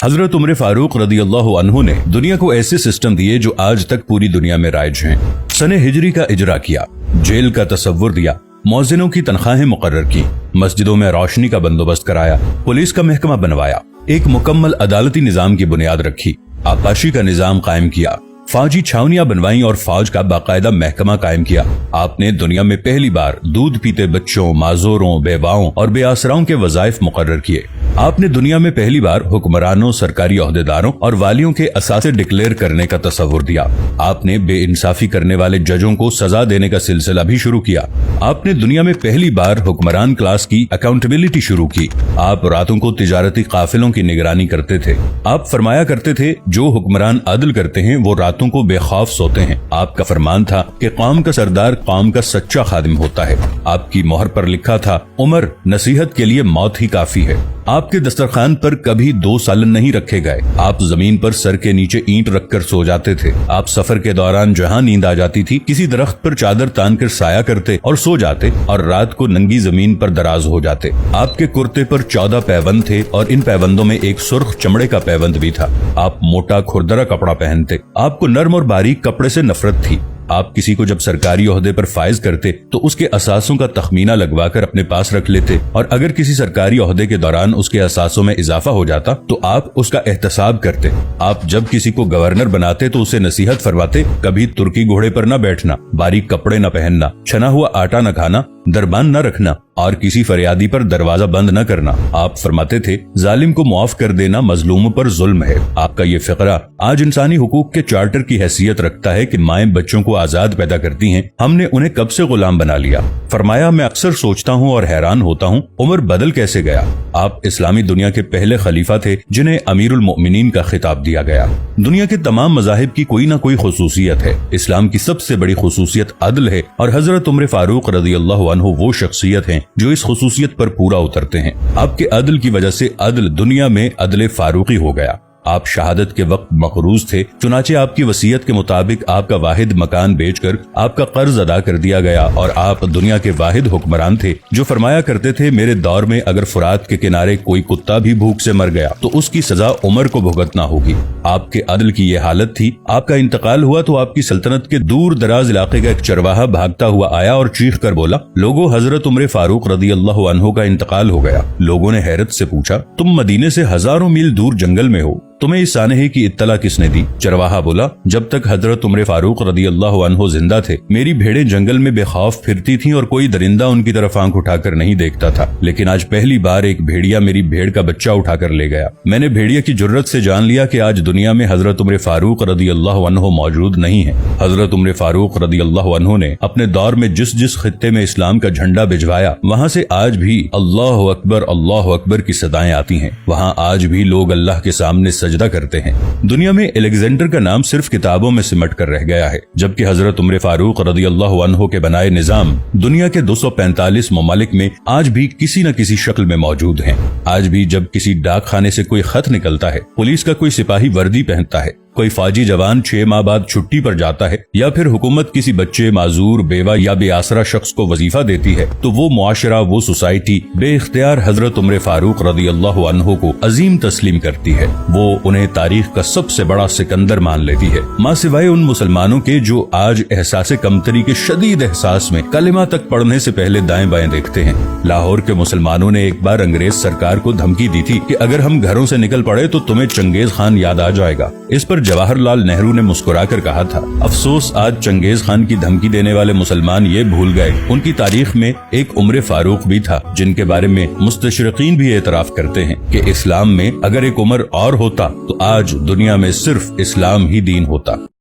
हजरत उमर फारूक रदियल्लाहु अन्हु ने दुनिया को ऐसे सिस्टम दिए जो आज तक पूरी दुनिया में राइज हैं। सने हिजरी का इजरा किया, जेल का तसव्वुर दिया, मौजिनों की तनख्वाहें मुकर्रर की, मस्जिदों में रोशनी का बंदोबस्त कराया, पुलिस का महकमा बनवाया, एक मुकम्मल अदालती निजाम की बुनियाद रखी, आपाशी का निजाम कायम किया, फौजी छावनियां बनवाई और फौज का बाकायदा महकमा कायम किया। आपने दुनिया में पहली बार दूध पीते बच्चों, माजूरों, बेवाओं और बेआसराओं के वज़ाइफ मुकर्रर किए। आपने दुनिया में पहली बार हुक्मरानों, सरकारी ओहदेदारों और वालियों के असासे डिक्लेयर करने का तसव्वुर दिया। आपने बेइंसाफी करने वाले जजों को सजा देने का सिलसिला भी शुरू किया। आपने दुनिया में पहली बार हुक्मरान क्लास की अकाउंटेबिलिटी शुरू की। आप रातों को तिजारती काफिलों की निगरानी करते थे। आप फरमाया करते थे, जो हुक्मरान अदल करते हैं वो रातों को बेखौफ सोते हैं। आपका फरमान था कि कौम का सरदार कौम का सच्चा खादिम होता है। आपकी मोहर पर लिखा था, उमर नसीहत के लिए मौत ही काफी है। आपके दस्तरखान पर कभी 2 सालन नहीं रखे गए। आप जमीन पर सर के नीचे ईंट रखकर सो जाते थे। आप सफर के दौरान जहां नींद आ जाती थी, किसी दरख्त पर चादर तान कर साया करते और सो जाते और रात को नंगी जमीन पर दराज हो जाते। आपके कुर्ते पर 14 पैबंद थे और इन पैबंदों में एक सुर्ख चमड़े का पैबंद भी था। आप मोटा खुरदरा कपड़ा पहनते। आपको नर्म और बारीक कपड़े से नफरत थी। आप किसी को जब सरकारी ओहदे पर फाइज करते तो उसके असासों का तखमीना लगवाकर अपने पास रख लेते और अगर किसी सरकारी ओहदे के दौरान उसके असासों में इजाफा हो जाता तो आप उसका एहतसाब करते। आप जब किसी को गवर्नर बनाते तो उसे नसीहत फरमाते, कभी तुर्की घोड़े पर न बैठना, बारीक कपड़े न पहनना, छना हुआ आटा न खाना, दरबान न रखना और किसी फरियादी पर दरवाजा बंद न करना। आप फरमाते थे, जालिम को मुआफ कर देना मजलूम पर जुल्म है। आपका ये फिक्रा आज इंसानी हुकूक के चार्टर की हैसियत रखता है कि माएं बच्चों को आजाद पैदा करती हैं, हमने उन्हें कब से गुलाम बना लिया। फरमाया, मैं अक्सर सोचता हूँ और हैरान होता हूँ, उमर बदल कैसे गया। आप इस्लामी दुनिया के पहले खलीफा थे जिन्हें अमीरुल मोमिनीन का खिताब दिया गया। दुनिया के तमाम मज़ाहिब की कोई न कोई खुसूसियत है। इस्लाम की सबसे बड़ी खुसूसियत अदल है और हजरत उमर फारूक रदियल्लाहु अन्हु वो शख्सियत हैं जो इस खुसूसियत पर पूरा उतरते हैं। आपके अदल की वजह से अदल दुनिया में अदल फारूकी हो गया। आप शहादत के वक्त मकरूज थे, चुनाचे आपकी वसीयत के मुताबिक आपका वाहिद मकान बेचकर आपका कर्ज अदा कर दिया गया और आप दुनिया के वाहिद हुक्मरान थे जो फरमाया करते थे, मेरे दौर में अगर फुरात के किनारे कोई कुत्ता भी भूख से मर गया तो उसकी सजा उमर को भुगतना होगी। आपके अदल की ये हालत थी। आपका इंतकाल हुआ तो आपकी सल्तनत के दूर दराज इलाके का एक चरवाहा भागता हुआ आया और चीख कर बोला, लोगों, हजरत उमर फारूक रदियल्लाहु अन्हु का इंतकाल हो गया। लोगों ने हैरत से पूछा, तुम मदीने से हजारों मील दूर जंगल में हो, तुम्हें इस सानहे की इत्तला किसने दी। चरवाहा बोला, जब तक हजरत उमर फारूक रदियल्लाहु अन्हु जिंदा थे मेरी भेड़ें जंगल में बेखौफ फिरती थीं और कोई दरिंदा उनकी तरफ आंख उठाकर नहीं देखता था, लेकिन आज पहली बार एक भेड़िया मेरी भेड़ का बच्चा उठाकर ले गया। मैंने भेड़िया की जुर्रत से जान लिया कि आज दुनिया में हजरत उमर फारूक रदियल्लाहु अन्हु मौजूद नहीं है। हजरत उमर फारूक रदियल्लाहु अन्हु ने अपने दौर में जिस जिस खित्ते में इस्लाम का झंडा भिजवाया वहाँ से आज भी अल्लाह अकबर की सदाएं आती हैं। वहाँ आज भी लोग अल्लाह के सामने सजदा करते हैं। दुनिया में अलेक्जेंडर का नाम सिर्फ किताबों में सिमट कर रह गया है, जबकि हजरत उमर फारूक रदियल्लाहु अन्हु के बनाए निजाम दुनिया के 245 ममालिक में आज भी किसी न किसी शक्ल में मौजूद हैं। आज भी जब किसी डाक खाने से कोई खत निकलता है, पुलिस का कोई सिपाही वर्दी पहनता है, कोई फौजी जवान 6 माह बाद छुट्टी पर जाता है या फिर हुकूमत किसी बच्चे, माजूर, बेवा या बेआसरा शख्स को वजीफा देती है तो वो मुआशरा, वो सोसाइटी बेइख्तियार हजरत उमर फारूक रदियल्लाहु अन्हु को अजीम तस्लीम करती है। वो उन्हें तारीख का सबसे बड़ा सिकंदर मान लेती है, माँ सिवाय उन मुसलमानों के जो आज एहसासे कमतरी के शदीद एहसास में कलिमा तक पढ़ने से पहले दाएं बाएं देखते हैं। लाहौर के मुसलमानों ने एक बार अंग्रेज सरकार को धमकी दी थी कि अगर हम घरों से निकल पड़े तो तुम्हें चंगेज खान याद आ जाएगा। इस पर जवाहरलाल नेहरू ने मुस्कुराकर कहा था, अफसोस आज चंगेज खान की धमकी देने वाले मुसलमान ये भूल गए उनकी तारीख में एक उमर फारूक भी था, जिनके बारे में मुस्तशरिकीन भी एतराफ करते हैं कि इस्लाम में अगर एक उमर और होता तो आज दुनिया में सिर्फ इस्लाम ही दीन होता।